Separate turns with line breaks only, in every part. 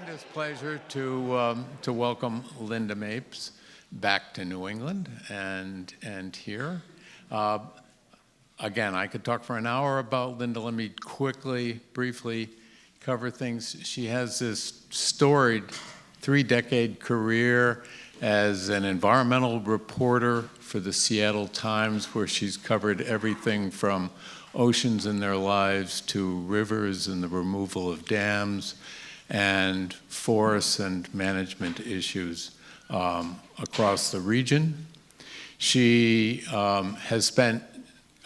tremendous pleasure to welcome Lynda Mapes back to New England and here. Again, I could talk for an hour about Lynda. Let me quickly, briefly cover things. She has this storied 3-decade career as an environmental reporter for the Seattle Times, where she's covered everything from oceans and their lives to rivers and the removal of dams and forests and management issues across the region. She has spent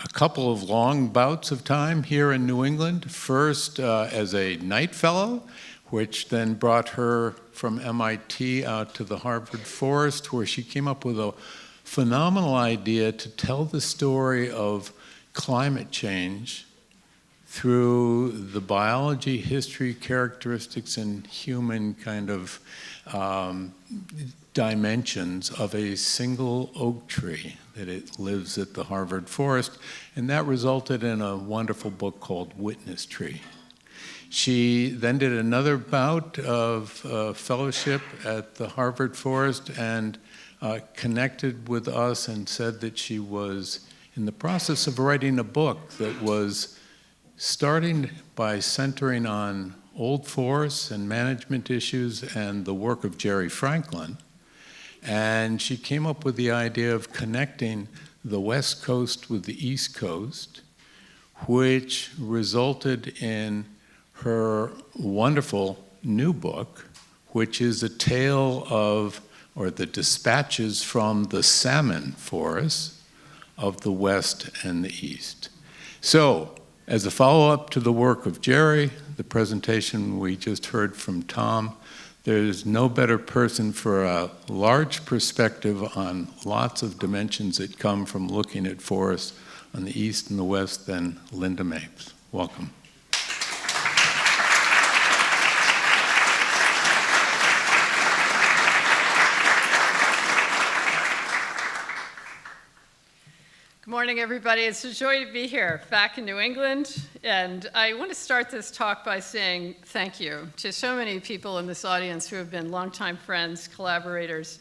a couple of long bouts of time here in New England, first as a Knight Fellow, which then brought her from MIT out to the Harvard Forest, where she came up with a phenomenal idea to tell the story of climate change through the biology, history, characteristics, and human kind of dimensions of a single oak tree that it lives at the Harvard Forest, and that resulted in a wonderful book called Witness Tree. She then did another bout of fellowship at the Harvard Forest and connected with us and said that she was in the process of writing a book that was starting by centering on old forests and management issues and the work of Jerry Franklin. And she came up with the idea of connecting the West Coast with the East Coast, which resulted in her wonderful new book, which is a tale of, or the dispatches from the salmon forests of the West and the East. So, as a follow-up to the work of Jerry, the presentation we just heard from Tom, there's no better person for a large perspective on lots of dimensions that come from looking at forests on the East and the West than Lynda Mapes. Welcome.
Good morning, everybody. It's a joy to be here back in New England. And I want to start this talk by saying thank you to so many people in this audience who have been longtime friends, collaborators,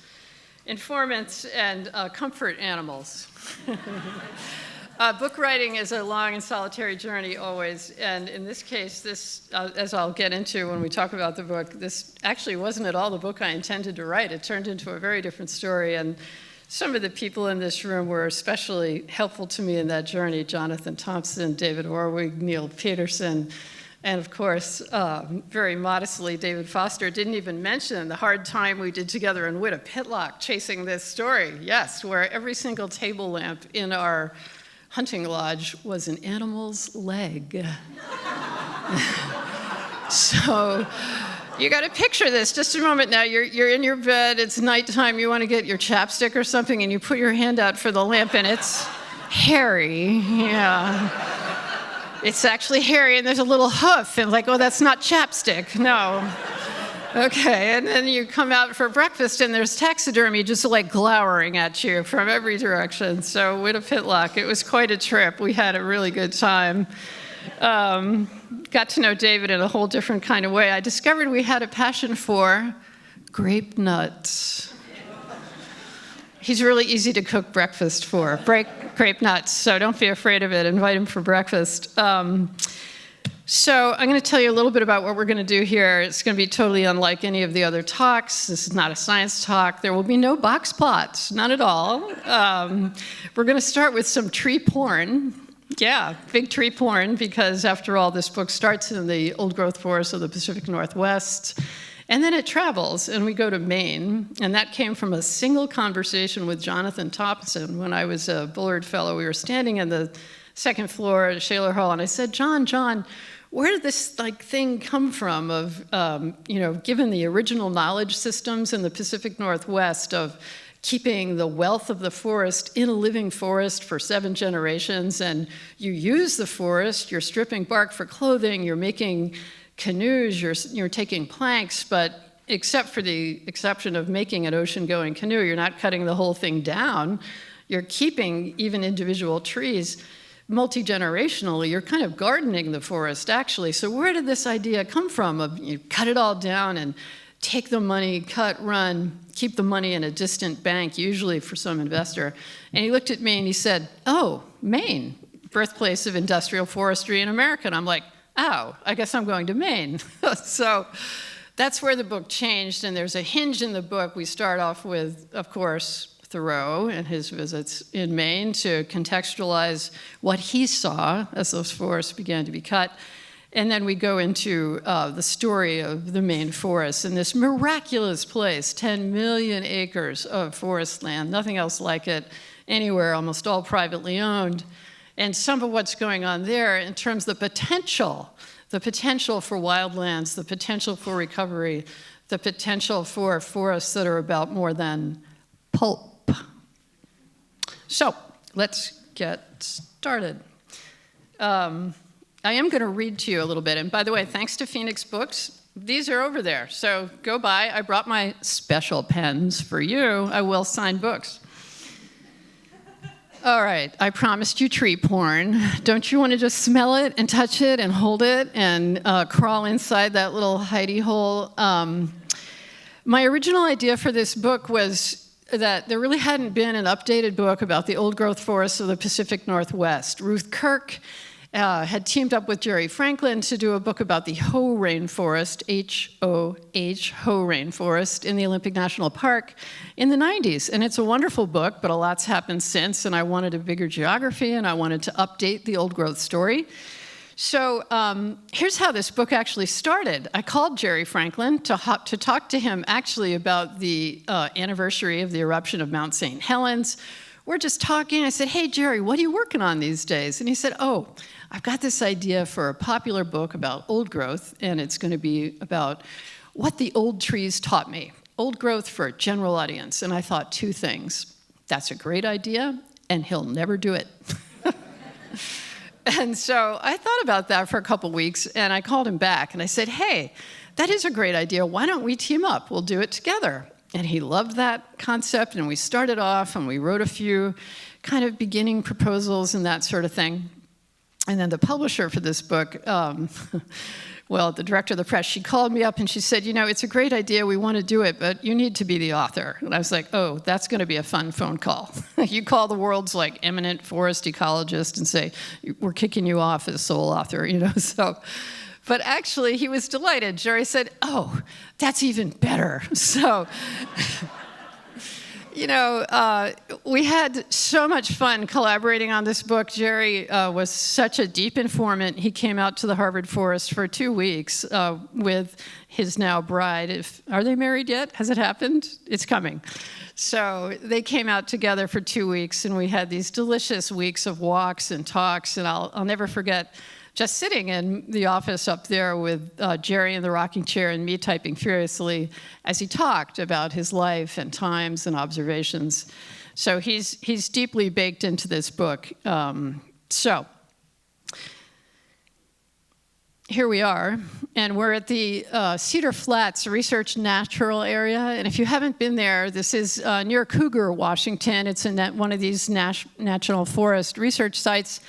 informants, and comfort animals. Book writing is a long and solitary journey always. And in this case, this, as I'll get into when we talk about the book, this actually wasn't at all the book I intended to write. It turned into a very different story. And some of the people in this room were especially helpful to me in that journey: Jonathan Thompson, David Orwig, Neil Peterson, and of course, very modestly, David Foster. Didn't even mention the hard time we did together in Witta-Pitlock chasing this story. Yes, where every single table lamp in our hunting lodge was an animal's leg. So, you got to picture this. Just a moment now. You're in your bed. It's nighttime. You want to get your chapstick or something, and you put your hand out for the lamp, and it's hairy. Yeah. It's actually hairy, and there's a little hoof. And like, oh, that's not chapstick. No. Okay. And then you come out for breakfast, and there's taxidermy just like glowering at you from every direction. So Witta-Pitlock, it was quite a trip. We had a really good time. Got to know David in a whole different kind of way. I discovered we had a passion for grape nuts. He's really easy to cook breakfast for, grape nuts, so don't be afraid of it. Invite him for breakfast. So I'm going to tell you a little bit about what we're going to do here. It's going to be totally unlike any of the other talks. This is not a science talk. There will be no box plots, none at all. We're going to start with some tree porn. Yeah, big tree porn, because after all, this book starts in the old growth forests of the Pacific Northwest, and then it travels, and we go to Maine, and that came from a single conversation with Jonathan Thompson. When I was a Bullard Fellow, we were standing in the second floor at Shaler Hall, and I said, John, where did this thing come from of, given the original knowledge systems in the Pacific Northwest of keeping the wealth of the forest in a living forest for 7 generations, and you use the forest, you're stripping bark for clothing, you're making canoes, you're taking planks, but except for the exception of making an ocean-going canoe, you're not cutting the whole thing down, you're keeping even individual trees. multi-generationally, you're kind of gardening the forest, actually. So where did this idea come from of you cut it all down and take the money, cut, run, keep the money in a distant bank, usually for some investor? And he looked at me and he said, oh, Maine, birthplace of industrial forestry in America. And I'm like, oh, I guess I'm going to Maine. So that's where the book changed, and there's a hinge in the book. We start off with, of course, Thoreau and his visits in Maine to contextualize what he saw as those forests began to be cut. And then we go into the story of the Maine forests and this miraculous place, 10 million acres of forest land, nothing else like it anywhere, almost all privately owned. And some of what's going on there in terms of the potential for wildlands, the potential for recovery, the potential for forests that are about more than pulp. So let's get started. I am going to read to you a little bit. And by the way, thanks to Phoenix Books, these are over there. So go by. I brought my special pens for you. I will sign books. All right, I promised you tree porn. Don't you want to just smell it and touch it and hold it and crawl inside that little hidey hole? My original idea for this book was that there really hadn't been an updated book about the old growth forests of the Pacific Northwest. Ruth Kirk had teamed up with Jerry Franklin to do a book about the Hoh rainforest, H-O-H, Hoh rainforest in the Olympic National Park in the 90s. And it's a wonderful book, but a lot's happened since, and I wanted a bigger geography, and I wanted to update the old growth story. So here's how this book actually started. I called Jerry Franklin to talk to him actually about the anniversary of the eruption of Mount St. Helens. We're just talking. I said, hey, Jerry, what are you working on these days? And he said, oh, I've got this idea for a popular book about old growth, and it's going to be about what the old trees taught me. Old growth for a general audience. And I thought two things. That's a great idea, and he'll never do it. And so I thought about that for a couple weeks, and I called him back, and I said, hey, that is a great idea. Why don't we team up? We'll do it together. And he loved that concept, and we started off, and we wrote a few kind of beginning proposals and that sort of thing. And then the publisher for this book, well, the director of the press, she called me up and she said, you know, it's a great idea, we want to do it, but you need to be the author. And I was like, oh, that's going to be a fun phone call. You call the world's like eminent forest ecologist and say, we're kicking you off as sole author, you know, so. But actually, he was delighted. Jerry said, oh, that's even better. So, you know, we had so much fun collaborating on this book. Jerry was such a deep informant. He came out to the Harvard forest for 2 weeks with his now bride. Are they married yet? Has it happened? It's coming. So they came out together for 2 weeks, and we had these delicious weeks of walks and talks. And I'll never forget just sitting in the office up there with Jerry in the rocking chair and me typing furiously as he talked about his life and times and observations. So he's deeply baked into this book. So here we are, and we're at the Cedar Flats Research Natural Area. And if you haven't been there, this is near Cougar, Washington. It's in one of these national forest research sites.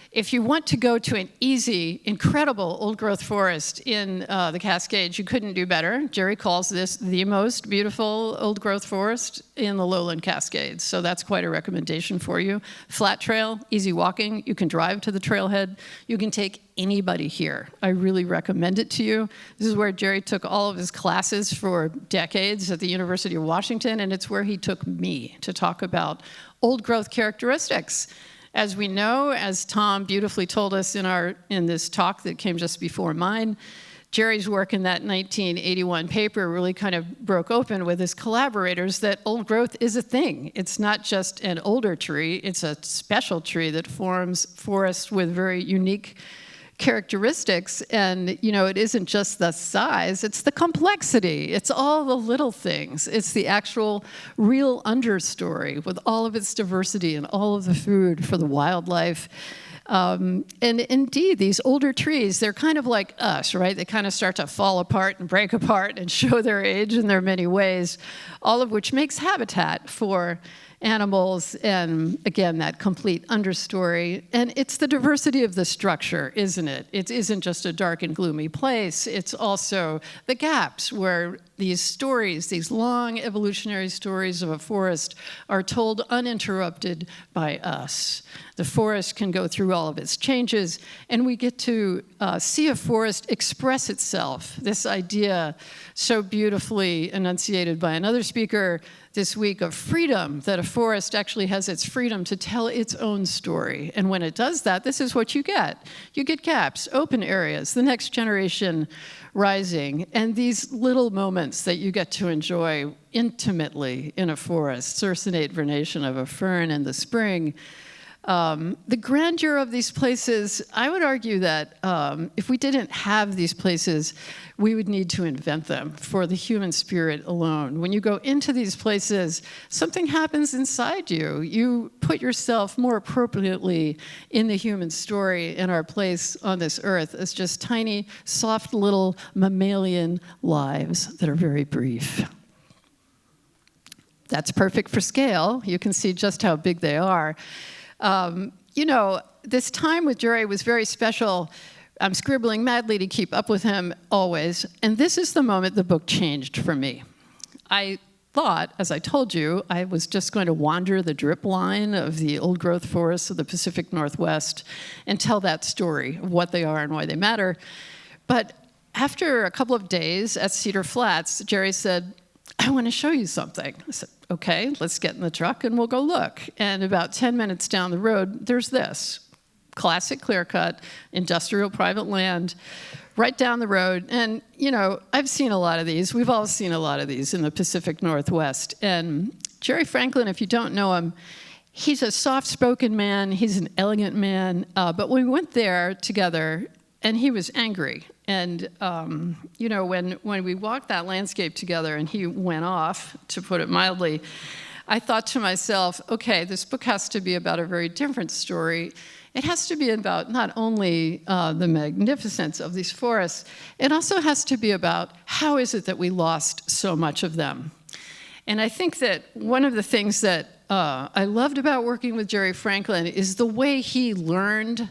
If you want to go to an easy, incredible old-growth forest in the Cascades, you couldn't do better. Jerry calls this the most beautiful old-growth forest in the lowland Cascades, so that's quite a recommendation for you. Flat trail, easy walking. You can drive to the trailhead. You can take anybody here. I really recommend it to you. This is where Jerry took all of his classes for decades at the University of Washington, and it's where he took me to talk about old-growth characteristics. As we know, as Tom beautifully told us in this talk that came just before mine, Jerry's work in that 1981 paper really kind of broke open with his collaborators that old growth is a thing. It's not just an older tree, it's a special tree that forms forests with very unique characteristics. And, you know, it isn't just the size, it's the complexity. It's all the little things. It's the actual real understory with all of its diversity and all of the food for the wildlife. And indeed, these older trees, they're kind of like us, right? They kind of start to fall apart and break apart and show their age in their many ways, all of which makes habitat for animals, and again, that complete understory. And it's the diversity of the structure, isn't it? It isn't just a dark and gloomy place. It's also the gaps where these stories, these long evolutionary stories of a forest, are told uninterrupted by us. The forest can go through all of its changes, and we get to see a forest express itself. This idea, so beautifully enunciated by another speaker this week, of freedom, that a forest actually has its freedom to tell its own story. And when it does that, this is what you get. You get gaps, open areas, the next generation rising, and these little moments that you get to enjoy intimately in a forest, cercinate vernation of a fern in the spring. The grandeur of these places, I would argue that if we didn't have these places, we would need to invent them for the human spirit alone. When you go into these places, something happens inside you. You put yourself more appropriately in the human story in our place on this earth as just tiny, soft little mammalian lives that are very brief. That's perfect for scale. You can see just how big they are. This time with Jerry was very special. I'm scribbling madly to keep up with him always. And this is the moment the book changed for me. I thought, as I told you, I was just going to wander the drip line of the old growth forests of the Pacific Northwest and tell that story of what they are and why they matter. But after a couple of days at Cedar Flats, Jerry said, I want to show you something. I said, okay, let's get in the truck and we'll go look. And about 10 minutes down the road, there's this classic clear-cut industrial private land right down the road. And, I've seen a lot of these. We've all seen a lot of these in the Pacific Northwest. And Jerry Franklin, if you don't know him, he's a soft-spoken man. He's an elegant man. But we went there together, and he was angry. And, when we walked that landscape together and he went off, to put it mildly, I thought to myself, okay, this book has to be about a very different story. It has to be about not only the magnificence of these forests, it also has to be about how is it that we lost so much of them. And I think that one of the things that I loved about working with Jerry Franklin is the way he learned.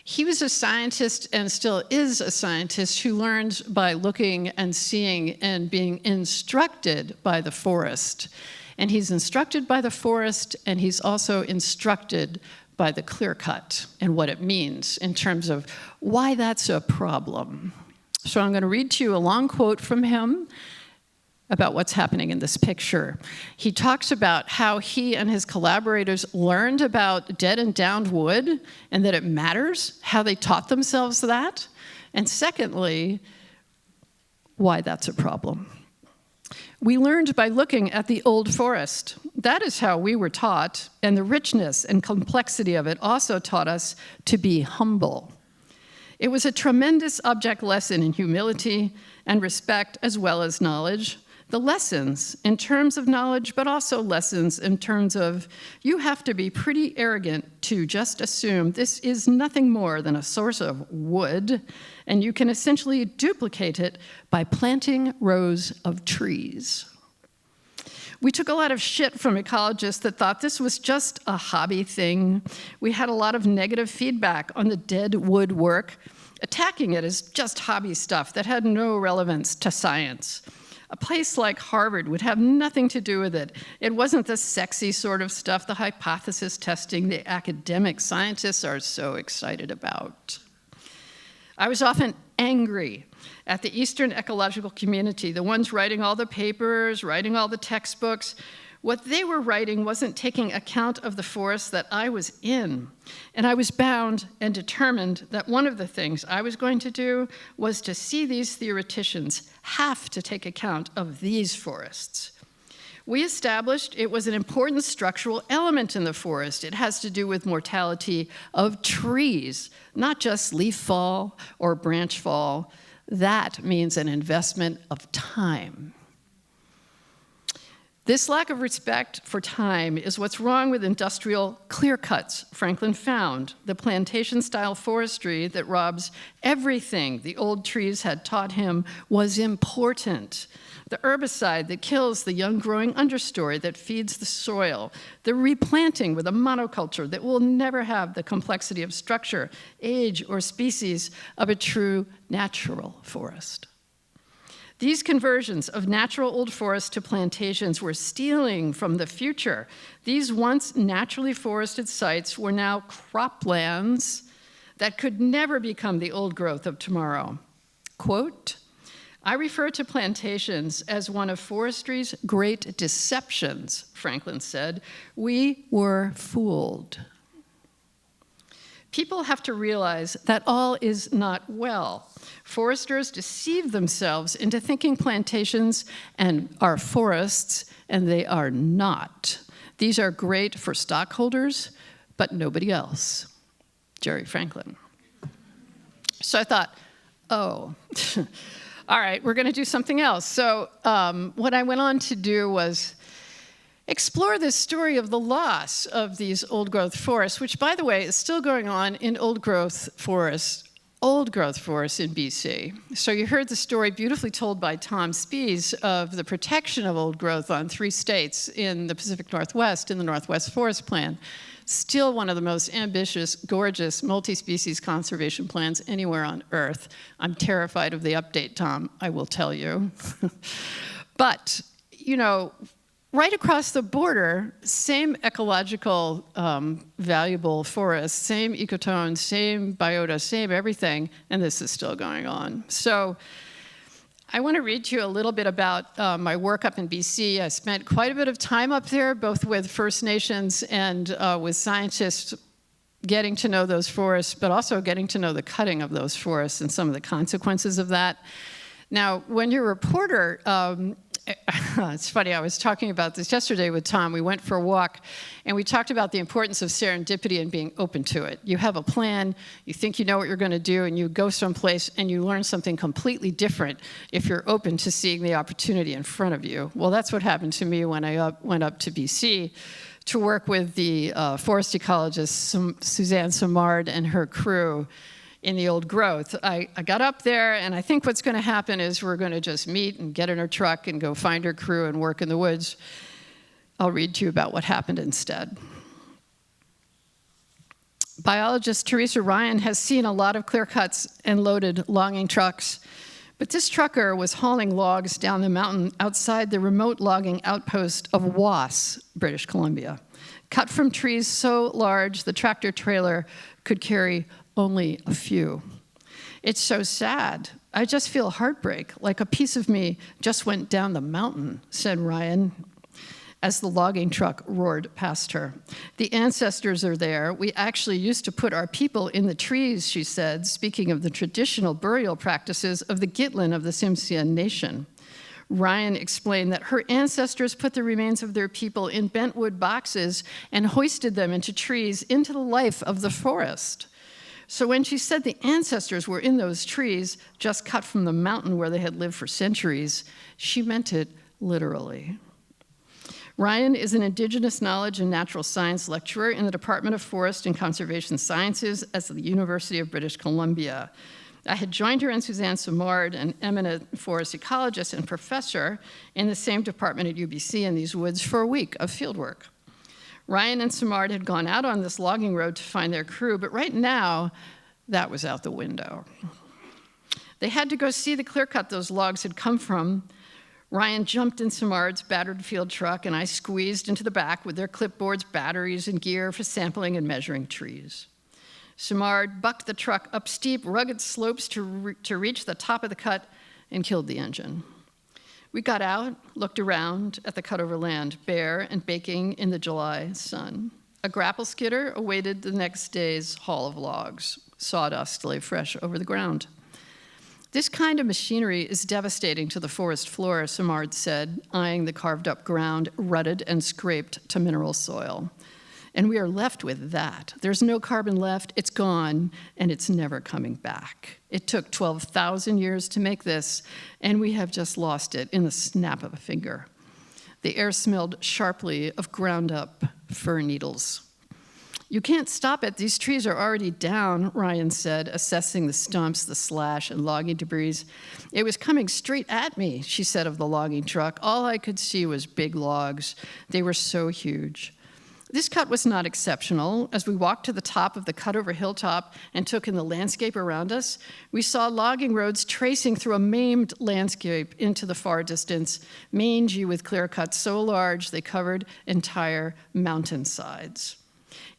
He was a scientist and still is a scientist who learns by looking and seeing and being instructed by the forest. And he's instructed by the forest, and he's also instructed by the clear cut and what it means in terms of why that's a problem. So I'm going to read to you a long quote from him about what's happening in this picture. He talks about how he and his collaborators learned about dead and downed wood and that it matters, how they taught themselves that, and secondly, why that's a problem. We learned by looking at the old forest. That is how we were taught, and the richness and complexity of it also taught us to be humble. It was a tremendous object lesson in humility and respect as well as knowledge. The lessons in terms of knowledge, but also lessons in terms of you have to be pretty arrogant to just assume this is nothing more than a source of wood, and you can essentially duplicate it by planting rows of trees. We took a lot of shit from ecologists that thought this was just a hobby thing. We had a lot of negative feedback on the dead wood work, attacking it as just hobby stuff that had no relevance to science. A place like Harvard would have nothing to do with it. It wasn't the sexy sort of stuff, the hypothesis testing the academic scientists are so excited about. I was often angry at the Eastern ecological community, the ones writing all the papers, writing all the textbooks. What they were writing wasn't taking account of the forest that I was in. And I was bound and determined that one of the things I was going to do was to see these theoreticians have to take account of these forests. We established it was an important structural element in the forest. It has to do with mortality of trees, not just leaf fall or branch fall. That means an investment of time. This lack of respect for time is what's wrong with industrial clear cuts, Franklin found, the plantation-style forestry that robs everything the old trees had taught him was important. The herbicide that kills the young growing understory that feeds the soil, the replanting with a monoculture that will never have the complexity of structure, age, or species of a true natural forest. These conversions of natural old forests to plantations were stealing from the future. These once naturally forested sites were now croplands that could never become the old growth of tomorrow. Quote, I refer to plantations as one of forestry's great deceptions, Franklin said. We were fooled. People have to realize that all is not well. Foresters deceive themselves into thinking plantations are forests, and they are not. These are great for stockholders, but nobody else. Jerry Franklin. So I thought, oh, all right, we're going to do something else. So what I went on to do was explore this story of the loss of these old-growth forests, which, by the way, is still going on in old-growth forests in BC. So you heard the story beautifully told by Tom Spies of the protection of old growth on 3 states in the Pacific Northwest in the Northwest Forest Plan. Still one of the most ambitious, gorgeous, multi-species conservation plans anywhere on Earth. I'm terrified of the update, Tom, I will tell you. But, you know, right across the border, same ecological valuable forests, same ecotones, same biota, same everything, and this is still going on. So I want to read to you a little bit about my work up in BC. I spent quite a bit of time up there, both with First Nations and with scientists getting to know those forests, but also getting to know the cutting of those forests and some of the consequences of that. Now, when you're a reporter, it's funny, I was talking about this yesterday with Tom. We went for a walk, and we talked about the importance of serendipity and being open to it. You have a plan, you think you know what you're going to do, and you go someplace and you learn something completely different if you're open to seeing the opportunity in front of you. Well, that's what happened to me when I went up to BC to work with the forest ecologist Suzanne Simard and her crew in the old growth. I got up there, and I think what's going to happen is we're going to just meet and get in her truck and go find her crew and work in the woods. I'll read to you about what happened instead. Biologist Teresa Ryan has seen a lot of clear cuts and loaded logging trucks, but this trucker was hauling logs down the mountain outside the remote logging outpost of Was, British Columbia, cut from trees so large the tractor trailer could carry only a few. It's so sad. I just feel heartbreak, like a piece of me just went down the mountain, said Ryan, as the logging truck roared past her. The ancestors are there. We actually used to put our people in the trees, she said, speaking of the traditional burial practices of the Gitlin of the Tsimshian Nation. Ryan explained that her ancestors put the remains of their people in bentwood boxes and hoisted them into trees into the life of the forest. So when she said the ancestors were in those trees, just cut from the mountain where they had lived for centuries, she meant it literally. Ryan is an Indigenous Knowledge and Natural Science lecturer in the Department of Forest and Conservation Sciences at the University of British Columbia. I had joined her and Suzanne Simard, an eminent forest ecologist and professor in the same department at UBC in these woods for a week of fieldwork. Ryan and Simard had gone out on this logging road to find their crew, but right now, that was out the window. They had to go see the clear cut those logs had come from. Ryan jumped in Simard's battered field truck, and I squeezed into the back with their clipboards, batteries, and gear for sampling and measuring trees. Simard bucked the truck up steep, rugged slopes to reach the top of the cut and killed the engine. We got out, looked around at the cutover land, bare and baking in the July sun. A grapple skidder awaited the next day's haul of logs. Sawdust lay fresh over the ground. This kind of machinery is devastating to the forest floor, Simard said, eyeing the carved-up ground, rutted and scraped to mineral soil. And we are left with that. There's no carbon left, it's gone, and it's never coming back. It took 12,000 years to make this, and we have just lost it in the snap of a finger. The air smelled sharply of ground-up fir needles. "You can't stop it. These trees are already down," Ryan said, assessing the stumps, the slash, and logging debris. "It was coming straight at me," she said of the logging truck. "All I could see was big logs. They were so huge." This cut was not exceptional. As we walked to the top of the cut-over hilltop and took in the landscape around us, we saw logging roads tracing through a maimed landscape into the far distance, mangy with clear cuts so large they covered entire mountainsides.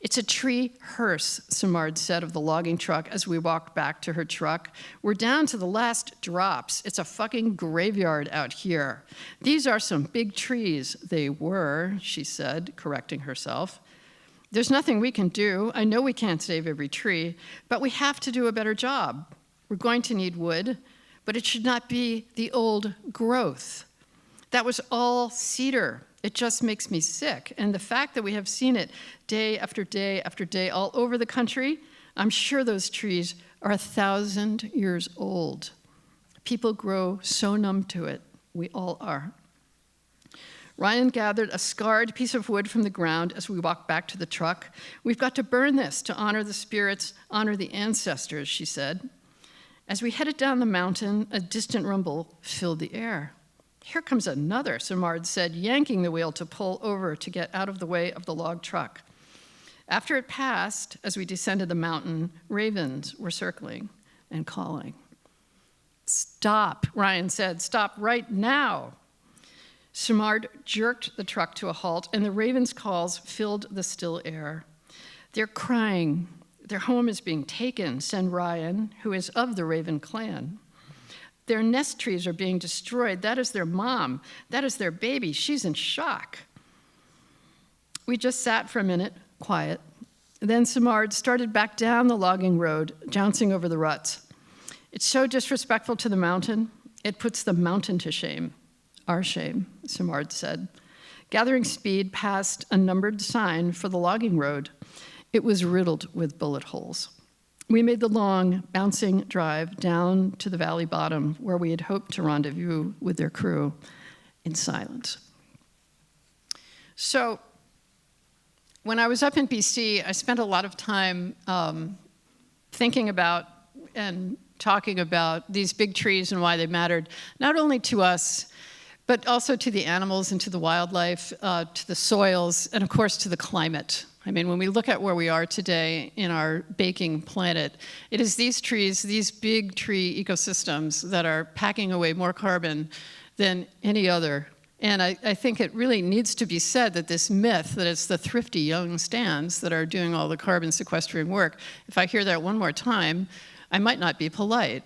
"It's a tree hearse," Simard said of the logging truck as we walked back to her truck. "We're down to the last drops. It's a fucking graveyard out here. These are some big trees." "They were," she said, correcting herself. "There's nothing we can do. I know we can't save every tree, but we have to do a better job. We're going to need wood, but it should not be the old growth. That was all cedar. It just makes me sick. And the fact that we have seen it day after day after day all over the country, I'm sure those trees are 1,000 years old. People grow so numb to it. We all are." Ryan gathered a scarred piece of wood from the ground as we walked back to the truck. "We've got to burn this to honor the spirits, honor the ancestors," she said. As we headed down the mountain, a distant rumble filled the air. "Here comes another," Simard said, yanking the wheel to pull over to get out of the way of the log truck. After it passed, as we descended the mountain, ravens were circling and calling. "Stop," Ryan said. "Stop right now." Simard jerked the truck to a halt, and the ravens' calls filled the still air. "They're crying. Their home is being taken," said Ryan, who is of the Raven clan. "Their nest trees are being destroyed. That is their mom. That is their baby. She's in shock." We just sat for a minute, quiet. Then Simard started back down the logging road, jouncing over the ruts. "It's so disrespectful to the mountain. It puts the mountain to shame. Our shame," Simard said. Gathering speed past a numbered sign for the logging road. It was riddled with bullet holes. We made the long, bouncing drive down to the valley bottom where we had hoped to rendezvous with their crew in silence. So, when I was up in BC, I spent a lot of time thinking about and talking about these big trees and why they mattered, not only to us, but also to the animals and to the wildlife, to the soils, and of course to the climate. I mean, when we look at where we are today in our baking planet, it is these trees, these big tree ecosystems that are packing away more carbon than any other. And I think it really needs to be said that this myth that it's the thrifty young stands that are doing all the carbon sequestering work, if I hear that one more time, I might not be polite.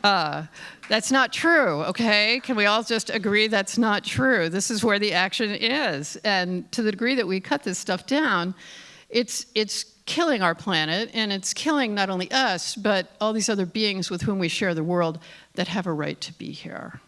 That's not true, okay? Can we all just agree that's not true? This is where the action is. And to the degree that we cut this stuff down, it's killing our planet, and it's killing not only us, but all these other beings with whom we share the world that have a right to be here.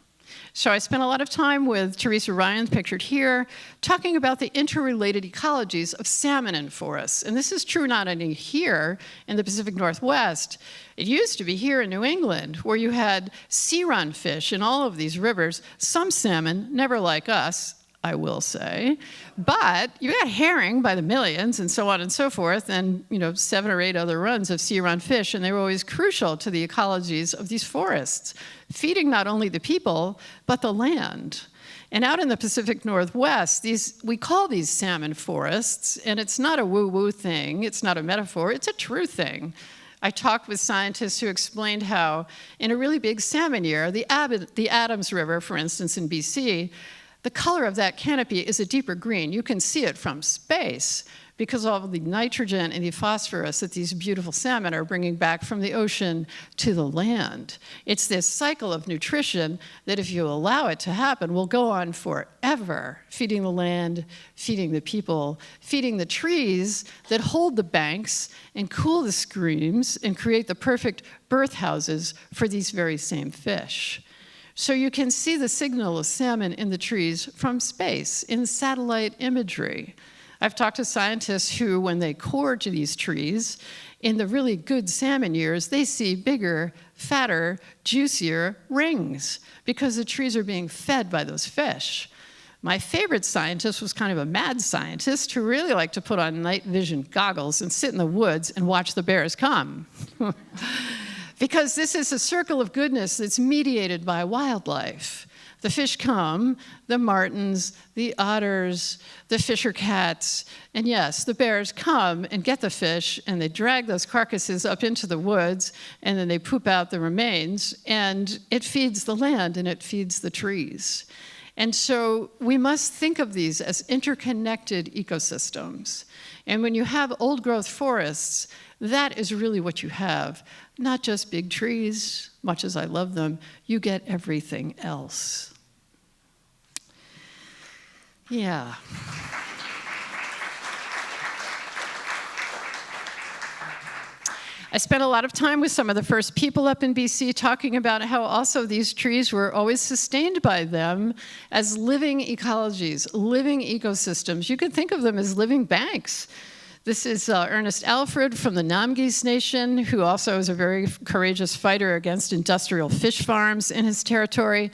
So I spent a lot of time with Teresa Ryan, pictured here, talking about the interrelated ecologies of salmon in forests. And this is true not only here in the Pacific Northwest. It used to be here in New England, where you had sea-run fish in all of these rivers. Some salmon, never like us, I will say, but you got herring by the millions and so on and so forth, and 7 or 8 other runs of sea-run fish, and they were always crucial to the ecologies of these forests, feeding not only the people, but the land. And out in the Pacific Northwest, we call these salmon forests, and it's not a woo-woo thing, it's not a metaphor, it's a true thing. I talked with scientists who explained how in a really big salmon year, the Adams River, for instance, in BC, the color of that canopy is a deeper green. You can see it from space because of all the nitrogen and the phosphorus that these beautiful salmon are bringing back from the ocean to the land. It's this cycle of nutrition that, if you allow it to happen, will go on forever, feeding the land, feeding the people, feeding the trees that hold the banks and cool the streams and create the perfect birth houses for these very same fish. So you can see the signal of salmon in the trees from space in satellite imagery. I've talked to scientists who, when they core to these trees, in the really good salmon years, they see bigger, fatter, juicier rings because the trees are being fed by those fish. My favorite scientist was kind of a mad scientist who really liked to put on night vision goggles and sit in the woods and watch the bears come. Because this is a circle of goodness that's mediated by wildlife. The fish come, the martins, the otters, the fisher cats, and yes, the bears come and get the fish, and they drag those carcasses up into the woods, and then they poop out the remains, and it feeds the land and it feeds the trees. And so we must think of these as interconnected ecosystems. And when you have old growth forests, that is really what you have. Not just big trees, much as I love them, you get everything else. Yeah. I spent a lot of time with some of the first people up in BC talking about how also these trees were always sustained by them as living ecologies, living ecosystems. You could think of them as living banks. This is Ernest Alfred from the Namgis Nation, who also is a very courageous fighter against industrial fish farms in his territory.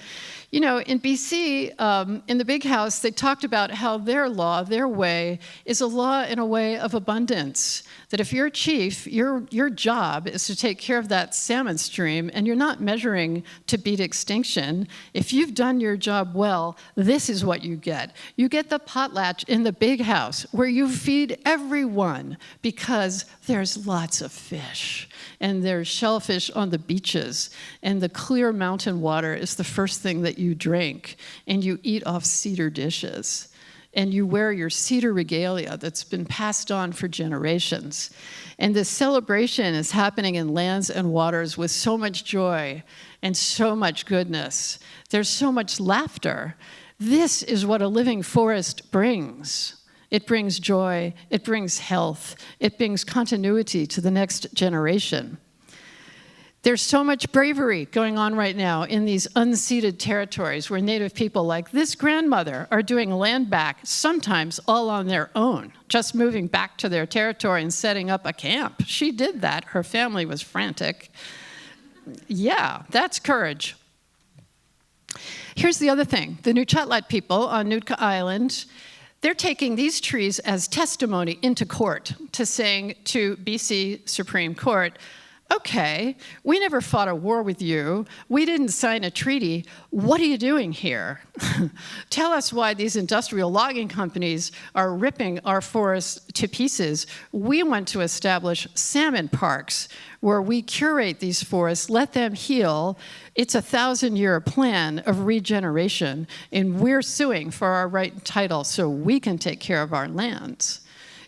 You know, in BC, in the Big House, they talked about how their law, their way, is a law in a way of abundance. That if you're a chief, your job is to take care of that salmon stream, and you're not measuring to beat extinction. If you've done your job well, this is what you get. You get the potlatch in the Big House, where you feed everyone, because there's lots of fish, and there's shellfish on the beaches, and the clear mountain water is the first thing that you drink, and you eat off cedar dishes, and you wear your cedar regalia that's been passed on for generations. And this celebration is happening in lands and waters with so much joy and so much goodness. There's so much laughter. This is what a living forest brings. It brings joy, it brings health, it brings continuity to the next generation. There's so much bravery going on right now in these unceded territories where Native people like this grandmother are doing land back, sometimes all on their own, just moving back to their territory and setting up a camp. She did that. Her family was frantic. Yeah, that's courage. Here's the other thing. The Nuchatlat people on Nootka Island, they're taking these trees as testimony into court to saying to BC Supreme Court, okay, we never fought a war with you. We didn't sign a treaty. What are you doing here? Tell us why these industrial logging companies are ripping our forests to pieces. We want to establish salmon parks where we curate these forests, let them heal. It's a 1,000-year plan of regeneration, and we're suing for our right and title so we can take care of our lands.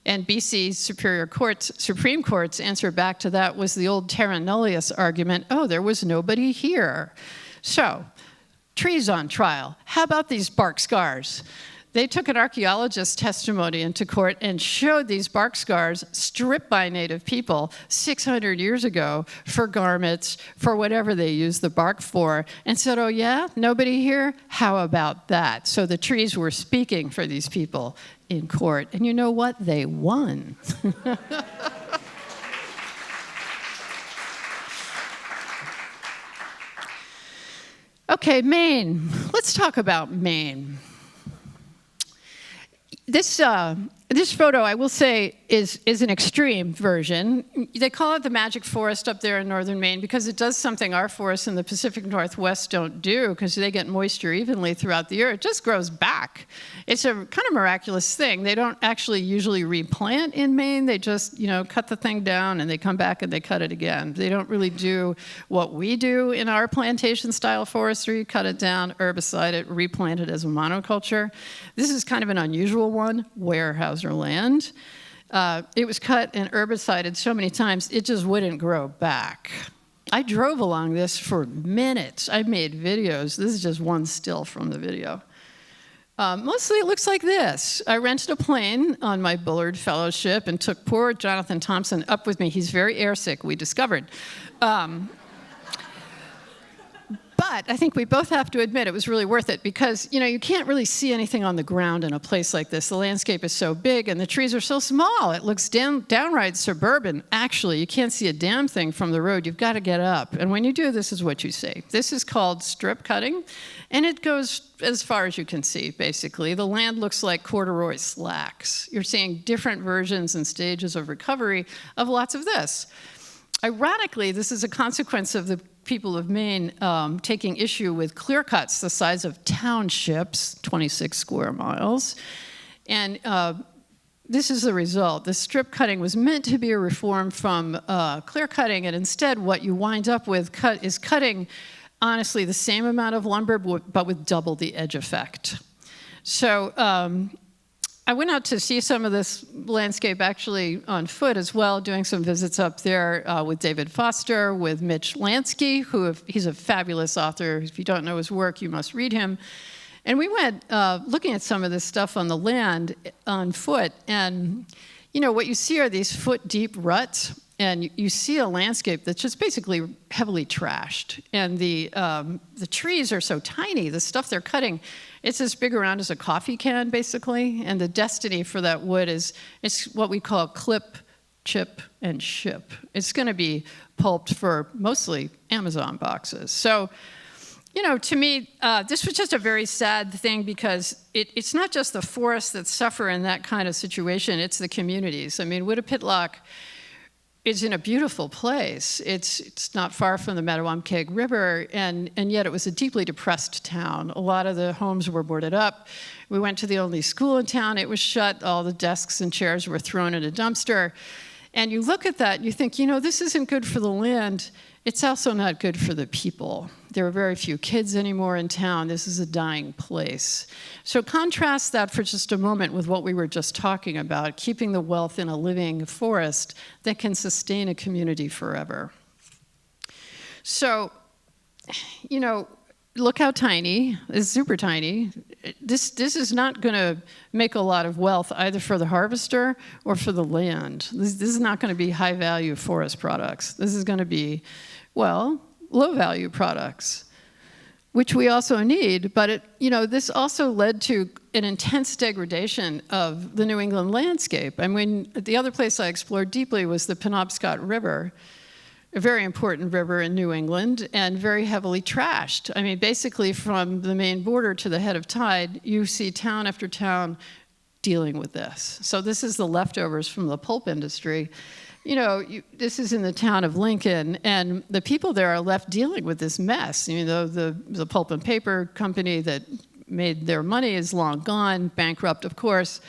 And BC Supreme Court's answer back to that was the old terra nullius argument, oh, there was nobody here. So, trees on trial. How about these bark scars? They took an archaeologist's testimony into court and showed these bark scars stripped by Native people 600 years ago for garments, for whatever they used the bark for, and said, oh yeah, nobody here? How about that? So the trees were speaking for these people in court. And you know what? They won. Okay, Maine. Let's talk about Maine. This photo, I will say, is an extreme version. They call it the magic forest up there in northern Maine because it does something our forests in the Pacific Northwest don't do, because they get moisture evenly throughout the year. It just grows back. It's a kind of miraculous thing. They don't actually usually replant in Maine. They just, cut the thing down and they come back and they cut it again. They don't really do what we do in our plantation-style forestry, cut it down, herbicide it, replant it as a monoculture. This is kind of an unusual one, Weyerhaeuser land. It was cut and herbicided so many times, it just wouldn't grow back. I drove along this for minutes. I made videos. This is just one still from the video. Mostly it looks like this. I rented a plane on my Bullard Fellowship and took poor Jonathan Thompson up with me. He's very airsick, we discovered. But I think we both have to admit it was really worth it because, you can't really see anything on the ground in a place like this. The landscape is so big and the trees are so small. It looks downright suburban. Actually, you can't see a damn thing from the road. You've got to get up. And when you do, this is what you see. This is called strip cutting, and it goes as far as you can see, basically. The land looks like corduroy slacks. You're seeing different versions and stages of recovery of lots of this. Ironically, this is a consequence of the people of Maine taking issue with clear cuts the size of townships, 26 square miles. And this is the result. The strip cutting was meant to be a reform from clear cutting, and instead what you wind up with is cutting, honestly, the same amount of lumber, but with double the edge effect. So I went out to see some of this landscape actually on foot as well, doing some visits up there with David Foster, with Mitch Lansky, he's a fabulous author. If you don't know his work, you must read him. And we went looking at some of this stuff on the land on foot. And, what you see are these foot-deep ruts. And you see a landscape that's just basically heavily trashed. And the trees are so tiny, the stuff they're cutting, it's as big around as a coffee can, basically. And the destiny for that wood it's what we call clip, chip, and ship. It's going to be pulped for mostly Amazon boxes. So, to me, this was just a very sad thing because it's not just the forests that suffer in that kind of situation, it's the communities. I mean, Winnipitlock is in a beautiful place. It's not far from the Mattawamkeag River, and yet it was a deeply depressed town. A lot of the homes were boarded up. We went to the only school in town. It was shut. All the desks and chairs were thrown in a dumpster. And you look at that and you think, this isn't good for the land. It's also not good for the people. There are very few kids anymore in town. This is a dying place. So contrast that for just a moment with what we were just talking about, keeping the wealth in a living forest that can sustain a community forever. So, look how tiny. It's super tiny. This is not going to make a lot of wealth either for the harvester or for the land. This is not going to be high-value forest products. This is going to be, low-value products, which we also need. But this also led to an intense degradation of the New England landscape. I mean, the other place I explored deeply was the Penobscot River, a very important river in New England, and very heavily trashed. I mean, basically from the Maine border to the head of tide, you see town after town dealing with this. So this is the leftovers from the pulp industry. This is in the town of Lincoln, and the people there are left dealing with this mess. The pulp and paper company that made their money is long gone, bankrupt, of course.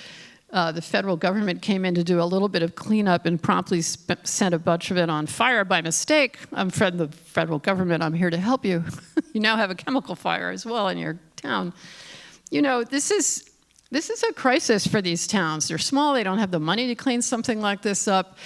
The federal government came in to do a little bit of cleanup and promptly sent a bunch of it on fire by mistake. I'm from the federal government. I'm here to help you. You now have a chemical fire as well in your town. This is a crisis for these towns. They're small. They don't have the money to clean something like this up.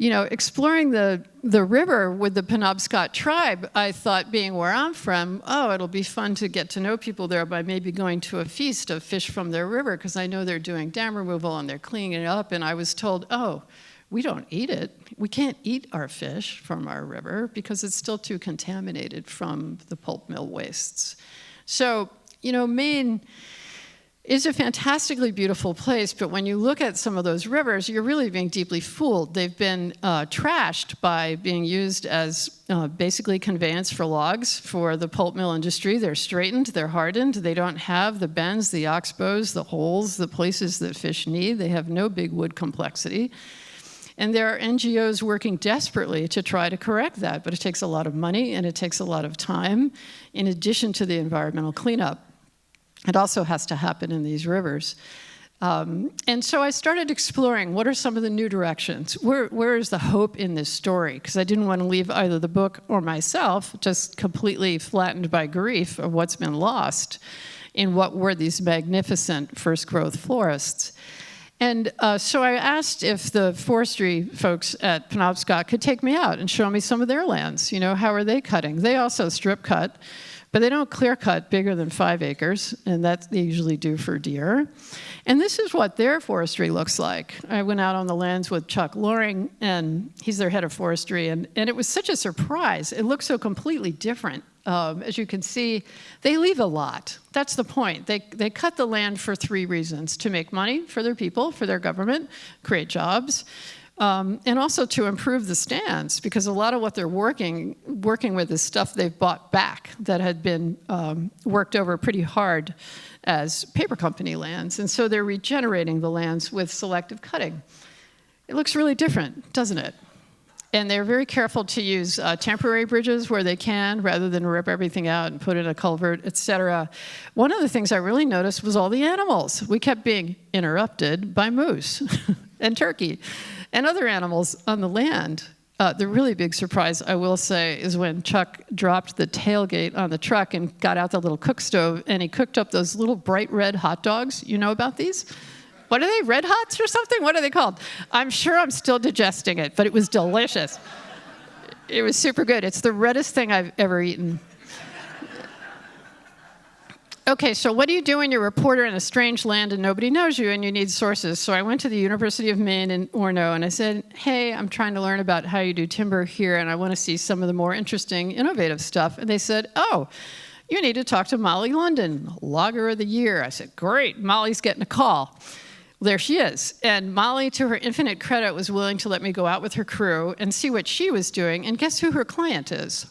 Exploring the river with the Penobscot tribe, I thought, being where I'm from, it'll be fun to get to know people there by maybe going to a feast of fish from their river, because I know they're doing dam removal and they're cleaning it up. And I was told, we don't eat it. We can't eat our fish from our river because it's still too contaminated from the pulp mill wastes. So, Maine is a fantastically beautiful place, but when you look at some of those rivers, you're really being deeply fooled. They've been trashed by being used as basically conveyance for logs for the pulp mill industry. They're straightened, they're hardened, they don't have the bends, the oxbows, the holes, the places that fish need. They have no big wood complexity. And there are NGOs working desperately to try to correct that, but it takes a lot of money and it takes a lot of time, in addition to the environmental cleanup. It also has to happen in these rivers. And so I started exploring what are some of the new directions. Where is the hope in this story? Because I didn't want to leave either the book or myself just completely flattened by grief of what's been lost in what were these magnificent first growth forests. And so I asked if the forestry folks at Penobscot could take me out and show me some of their lands. How are they cutting? They also strip cut. But they don't clear cut bigger than 5 acres, and that they usually do for deer. And this is what their forestry looks like. I went out on the lands with Chuck Loring, and he's their head of forestry, and it was such a surprise. It looks so completely different. As you can see, they leave a lot. That's the point. They cut the land for 3 reasons: to make money for their people, for their government, create jobs, and also to improve the stands, because a lot of what they're working with is stuff they've bought back that had been worked over pretty hard as paper company lands. And so they're regenerating the lands with selective cutting. It looks really different, doesn't it? And they're very careful to use temporary bridges where they can, rather than rip everything out and put in a culvert, et cetera. One of the things I really noticed was all the animals. We kept being interrupted by moose and turkey and other animals on the land. The really big surprise, I will say, is when Chuck dropped the tailgate on the truck and got out the little cook stove, and he cooked up those little bright red hot dogs. You know about these? What are they, Red Hots or something? What are they called? I'm sure I'm still digesting it, but it was delicious. It was super good. It's the reddest thing I've ever eaten. Okay, so what do you do when you're a reporter in a strange land and nobody knows you and you need sources? So I went to the University of Maine in Orono, and I said, hey, I'm trying to learn about how you do timber here, and I want to see some of the more interesting, innovative stuff. And they said, oh, you need to talk to Molly London, Logger of the Year. I said, great, Molly's getting a call. There she is. And Molly, to her infinite credit, was willing to let me go out with her crew and see what she was doing. And guess who her client is?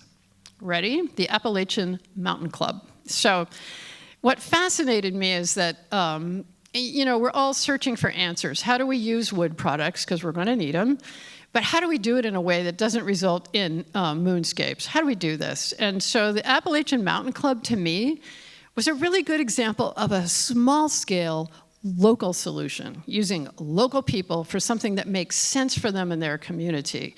Ready? The Appalachian Mountain Club. So what fascinated me is that, we're all searching for answers. How do we use wood products? Because we're going to need them. But how do we do it in a way that doesn't result in moonscapes? How do we do this? And so the Appalachian Mountain Club, to me, was a really good example of a small-scale local solution, using local people for something that makes sense for them in their community.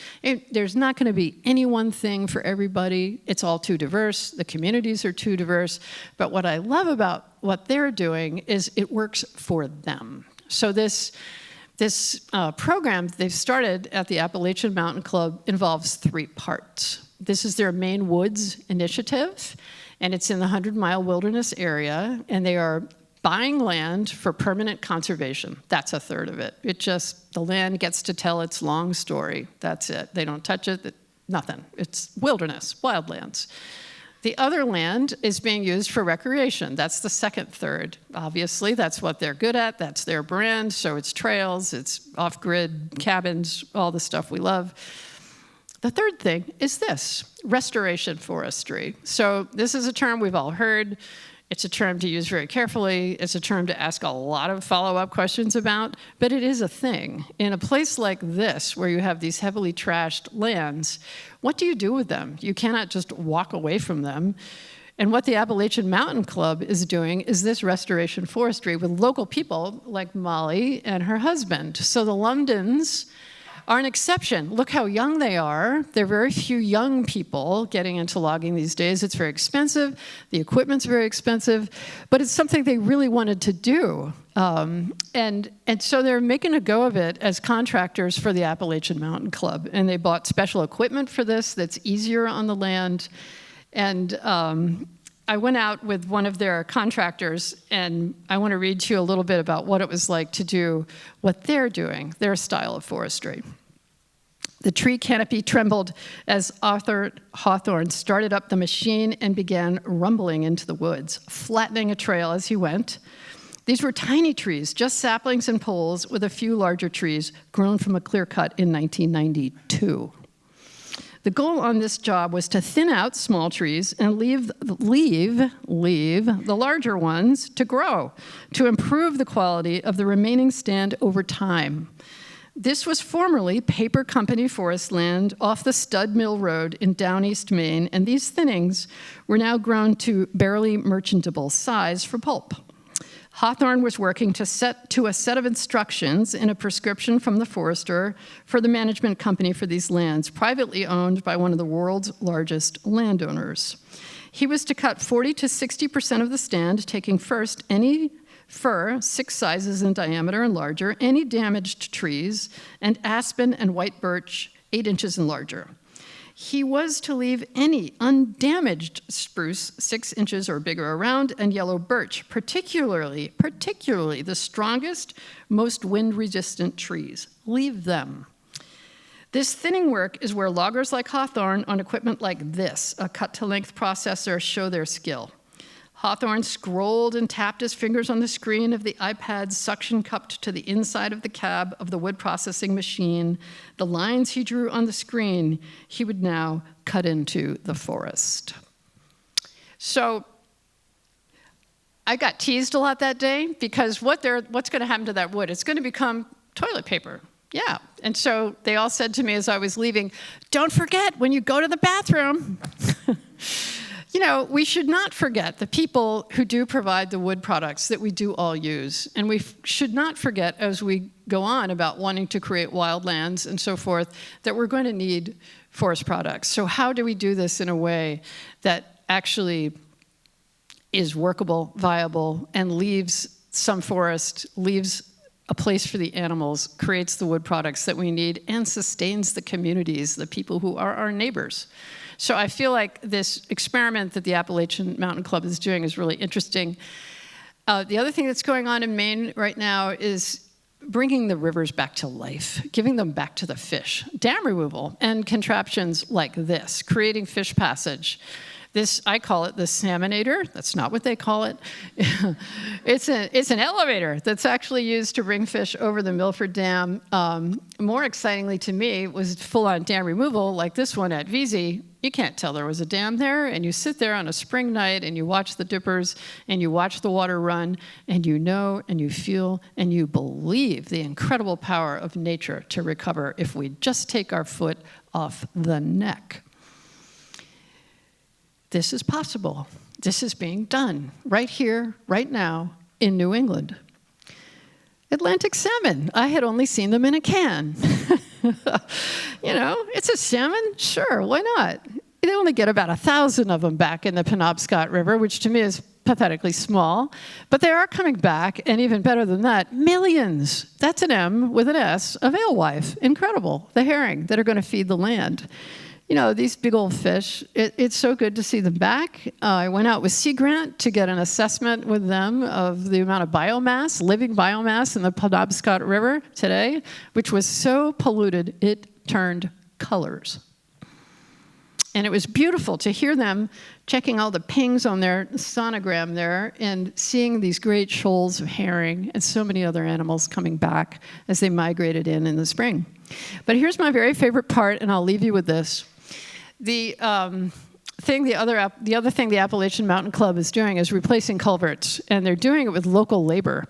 There's not going to be any one thing for everybody. It's all too diverse. The communities are too diverse. But what I love about what they're doing is it works for them. So this program they've started at the Appalachian Mountain Club involves 3 parts. This is their Maine Woods initiative, and it's in the 100-mile wilderness area, and they are buying land for permanent conservation. That's a third of it. The land gets to tell its long story. That's it. They don't touch it, nothing. It's wilderness, wildlands. The other land is being used for recreation. That's the second third. Obviously, that's what they're good at. That's their brand. So it's trails, it's off-grid cabins, all the stuff we love. The third thing is this, restoration forestry. So this is a term we've all heard. It's a term to use very carefully. It's a term to ask a lot of follow-up questions about, but it is a thing. In a place like this, where you have these heavily trashed lands, what do you do with them? You cannot just walk away from them. And what the Appalachian Mountain Club is doing is this restoration forestry with local people like Molly and her husband. So the Londons are an exception. Look how young they are. There are very few young people getting into logging these days. It's very expensive. The equipment's very expensive. But it's something they really wanted to do. And so they're making a go of it as contractors for the Appalachian Mountain Club. And they bought special equipment for this that's easier on the land. And I went out with one of their contractors, and I want to read to you a little bit about what it was like to do what they're doing, their style of forestry. The tree canopy trembled as Arthur Hawthorne started up the machine and began rumbling into the woods, flattening a trail as he went. These were tiny trees, just saplings and poles, with a few larger trees grown from a clear cut in 1992. The goal on this job was to thin out small trees and leave the larger ones to grow, to improve the quality of the remaining stand over time. This was formerly paper company forest land off the Stud Mill Road in Down East Maine, and these thinnings were now grown to barely merchantable size for pulp. Hawthorne was working to a set of instructions in a prescription from the forester for the management company for these lands, privately owned by one of the world's largest landowners. He was to cut 40 to 60% of the stand, taking first any fir 6 sizes in diameter and larger, any damaged trees, and aspen and white birch 8 inches and larger. He was to leave any undamaged spruce 6 inches or bigger around, and yellow birch, particularly the strongest, most wind-resistant trees. Leave them. This thinning work is where loggers like Hawthorne on equipment like this, a cut-to-length processor, show their skill. Hawthorne scrolled and tapped his fingers on the screen of the iPad suction cupped to the inside of the cab of the wood processing machine. The lines he drew on the screen, he would now cut into the forest. So I got teased a lot that day because what's going to happen to that wood? It's going to become toilet paper. Yeah. And so they all said to me as I was leaving, don't forget when you go to the bathroom. You know, we should not forget the people who do provide the wood products that we do all use. And we should not forget, as we go on about wanting to create wildlands and so forth, that we're going to need forest products. So how do we do this in a way that actually is workable, viable, and leaves some forest, leaves a place for the animals, creates the wood products that we need, and sustains the communities, the people who are our neighbors? So I feel like this experiment that the Appalachian Mountain Club is doing is really interesting. The other thing that's going on in Maine right now is bringing the rivers back to life, giving them back to the fish. Dam removal and contraptions like this, creating fish passage. This, I call it the salmonator. That's not what they call it. It's an elevator that's actually used to bring fish over the Milford Dam. More excitingly to me was full-on dam removal, like this one at VZ. You can't tell there was a dam there, and you sit there on a spring night, and you watch the dippers, and you watch the water run, and you know, and you feel, and you believe the incredible power of nature to recover if we just take our foot off the neck. This is possible. This is being done right here, right now, in New England. Atlantic salmon. I had only seen them in a can. You know, it's a salmon? Sure, why not? They only get about 1,000 of them back in the Penobscot River, which to me is pathetically small. But they are coming back, and even better than that, millions. That's an M with an S of alewife. Incredible. The herring that are going to feed the land. You know, these big old fish, it's so good to see them back. I went out with Sea Grant to get an assessment with them of the amount of biomass, living biomass in the Penobscot River today, which was so polluted it turned colors. And it was beautiful to hear them checking all the pings on their sonogram there and seeing these great shoals of herring and so many other animals coming back as they migrated in the spring. But here's my very favorite part, and I'll leave you with this. The other thing the Appalachian Mountain Club is doing is replacing culverts, and they're doing it with local labor.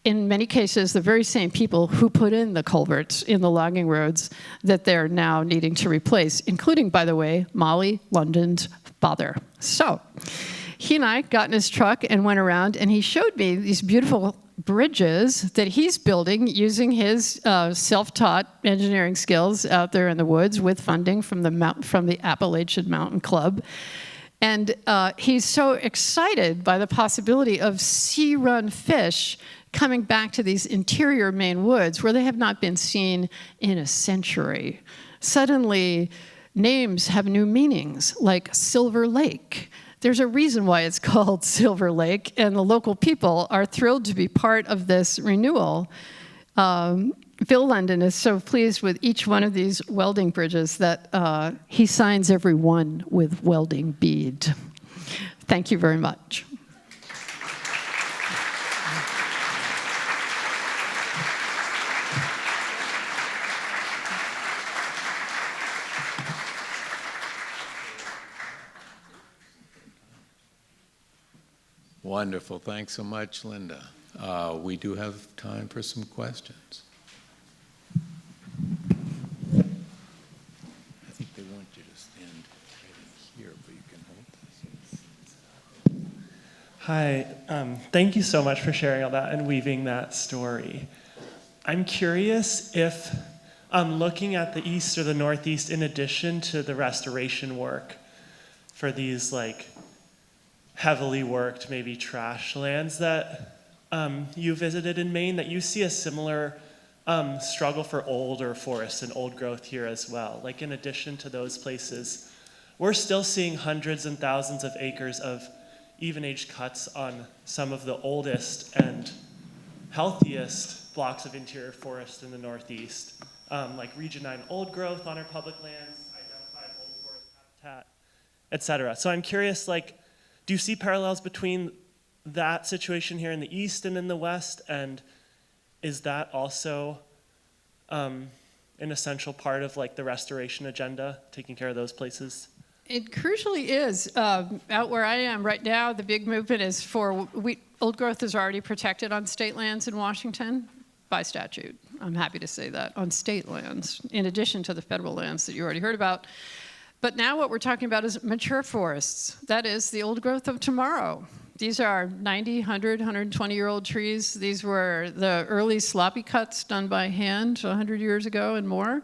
In many cases, the very same people who put in the culverts in the logging roads that they're now needing to replace, including, by the way, Molly London's father. So he and I got in his truck and went around, and he showed me these beautiful bridges that he's building using his self-taught engineering skills out there in the woods with funding from the Appalachian Mountain Club. And he's so excited by the possibility of sea-run fish coming back to these interior Maine woods where they have not been seen in a century. Suddenly, names have new meanings, like Silver Lake. There's a reason why it's called Silver Lake, and the local people are thrilled to be part of this renewal. Bill London is so pleased with each one of these welding bridges that he signs every one with welding bead. Thank you very much.
Wonderful. Thanks so much, Lynda. We do have time for some questions. I think they want you to stand right in here, but you can hold this.
Hi. Thank you so much for sharing all that and weaving that story. I'm curious if looking at the East or the Northeast, in addition to the restoration work for these like heavily worked, maybe trash lands that you visited in Maine, that you see a similar struggle for older forests and old growth here as well. Like in addition to those places, we're still seeing hundreds and thousands of acres of even-aged cuts on some of the oldest and healthiest blocks of interior forest in the Northeast, like Region 9 old growth on our public lands, identified old forest habitat, et cetera. So I'm curious, like, do you see parallels between that situation here in the East and in the West? And is that also an essential part of like the restoration agenda, taking care of those places?
It crucially is. Out where I am right now, the big movement is for old growth is already protected on state lands in Washington by statute. I'm happy to say that, on state lands, in addition to the federal lands that you already heard about. But now what we're talking about is mature forests. That is the old growth of tomorrow. These are 90, 100, 120-year-old trees. These were the early sloppy cuts done by hand 100 years ago and more.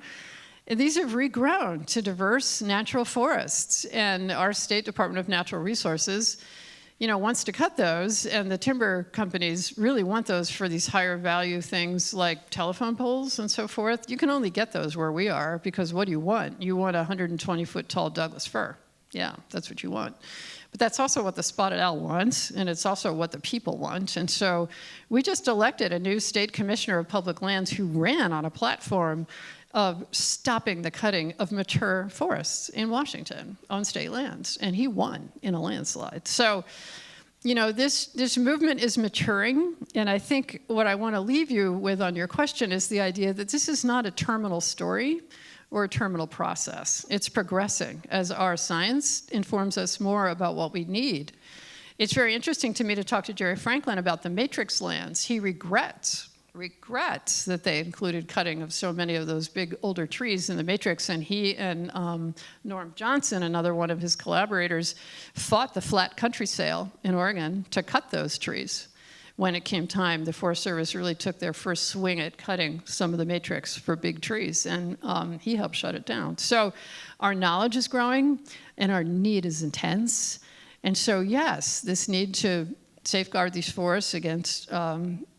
And these have regrown to diverse natural forests. And our State Department of Natural Resources, wants to cut those, and the timber companies really want those for these higher value things like telephone poles and so forth. You can only get those where we are, because what do you want? You want a 120-foot tall Douglas fir. Yeah, that's what you want. But that's also what the spotted owl wants, and it's also what the people want. And so we just elected a new state commissioner of public lands who ran on a platform of stopping the cutting of mature forests in Washington on state lands, and he won in a landslide. So, this movement is maturing, and I think what I want to leave you with on your question is the idea that this is not a terminal story or a terminal process. It's progressing as our science informs us more about what we need. It's very interesting to me to talk to Jerry Franklin about the matrix lands. He regrets that they included cutting of so many of those big older trees in the matrix, and he and Norm Johnson, another one of his collaborators, fought the flat country sale in Oregon to cut those trees. When it came time, the Forest Service really took their first swing at cutting some of the matrix for big trees, and he helped shut it down. So our knowledge is growing, and our need is intense. And so yes, this need to safeguard these forests against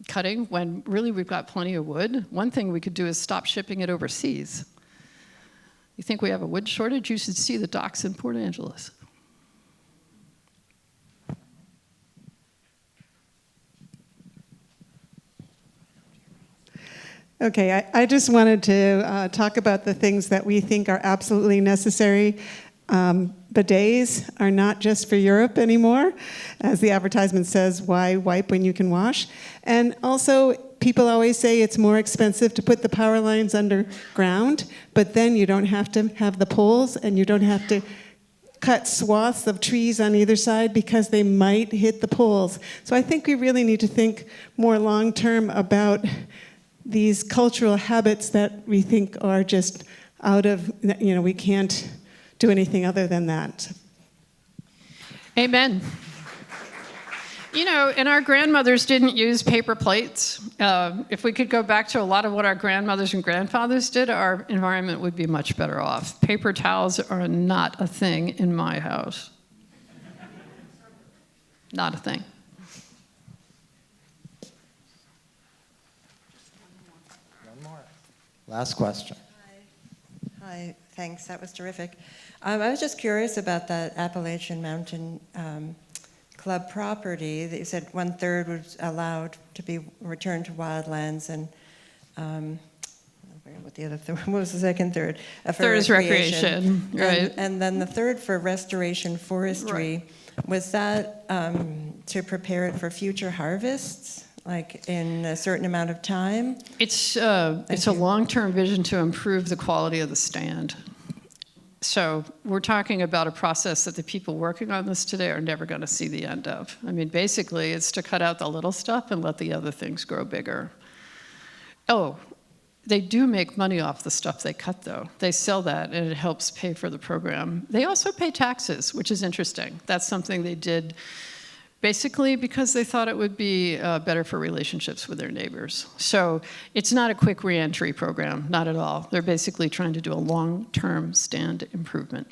cutting when really we've got plenty of wood. One thing we could do is stop shipping it overseas. You think we have a wood shortage? You should see the docks in Port Angeles.
Okay, I just wanted to talk about the things that we think are absolutely necessary. Bidets are not just for Europe anymore. As the advertisement says, why wipe when you can wash? And also, people always say it's more expensive to put the power lines underground, but then you don't have to have the poles, and you don't have to cut swaths of trees on either side because they might hit the poles. So I think we really need to think more long-term about these cultural habits that we think are just out of, we can't do anything other than that.
Amen. And our grandmothers didn't use paper plates. If we could go back to a lot of what our grandmothers and grandfathers did, our environment would be much better off. Paper towels are not a thing in my house. Not a thing.
One more. Last question.
Hi, thanks. That was terrific. I was just curious about that Appalachian Mountain Club property that you said 1/3 was allowed to be returned to wildlands, and I forget what the other what was the second third?
Third is recreation, right?
And then the third for restoration forestry.
Right.
Was that to prepare it for future harvests, like in a certain amount of time?
It's a long-term vision to improve the quality of the stand. So we're talking about a process that the people working on this today are never going to see the end of. I mean, basically, it's to cut out the little stuff and let the other things grow bigger. Oh, they do make money off the stuff they cut, though. They sell that, and it helps pay for the program. They also pay taxes, which is interesting. That's something they did basically because they thought it would be better for relationships with their neighbors. So it's not a quick reentry program, not at all. They're basically trying to do a long-term stand improvement.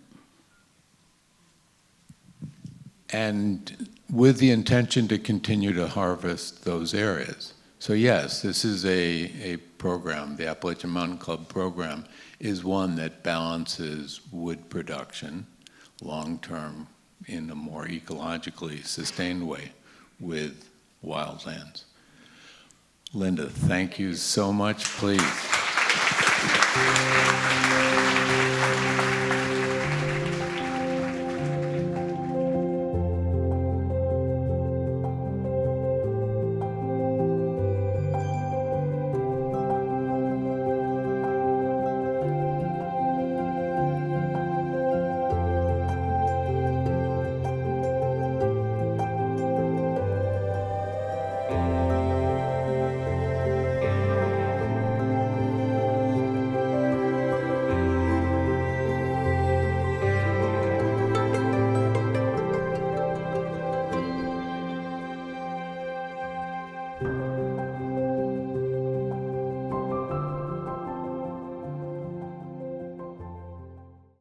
And with the intention to continue to harvest those areas. So yes, this is a program, the Appalachian Mountain Club program, is one that balances wood production long-term in a more ecologically sustained way with wildlands. Lynda, thank you so much, please.